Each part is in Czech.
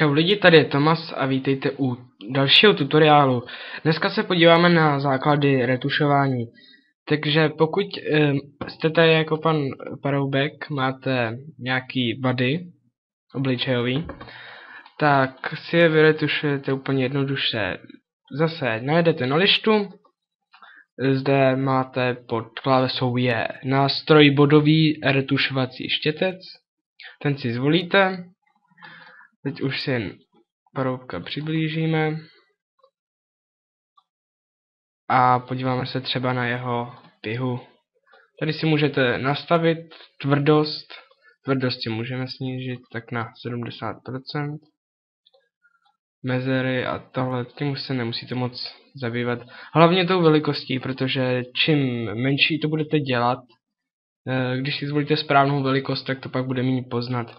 Čau lidi, tady je Tomas a vítejte u dalšího tutoriálu. Dneska se podíváme na základy retušování. Takže pokud jste tady jako pan Paroubek, máte nějaký vady obličejový, tak si je vyretušujete úplně jednoduše. Zase najedete na lištu, zde máte pod klávesou je nástroj bodový retušovací štětec, ten si zvolíte. Teď už si jen Paroubka přiblížíme a podíváme se třeba na jeho pihu. Tady si můžete nastavit tvrdost. Tvrdost si můžeme snížit tak na 70%. Mezery a tohle, tím už se nemusíte moc zabývat. Hlavně tou velikostí, protože čím menší to budete dělat, když si zvolíte správnou velikost, tak to pak bude méně poznat.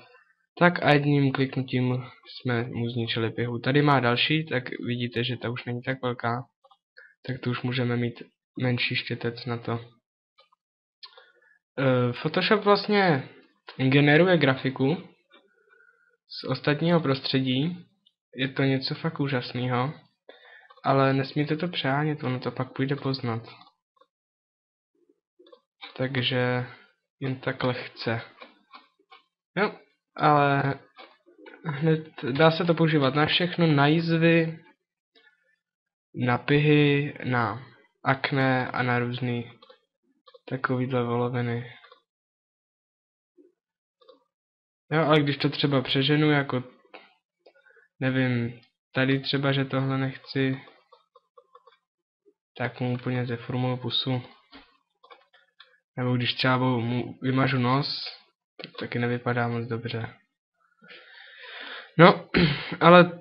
Tak a jedním kliknutím jsme mu zničili pihu. Tady má další, tak vidíte, že ta už není tak velká. Tak tu už můžeme mít menší štětec na to. Photoshop vlastně generuje grafiku z ostatního prostředí. Je to něco fakt úžasného. Ale nesmíte to přehánět, ono to pak půjde poznat. Takže jen tak lehce. Jo. Ale hned dá se to používat na všechno, na jizvy, na pihy, na akné a na různý takovýhle voloviny. Jo, ale když to třeba přeženu, jako nevím, tady třeba, že tohle nechci, tak mu úplně deformuju pusu. Nebo když třeba mu vymažu nos, tak taky nevypadá moc dobře. No, ale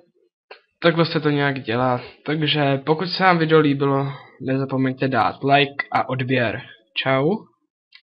takhle se to nějak dělá. Takže pokud se vám video líbilo, nezapomeňte dát like a odběr. Čau.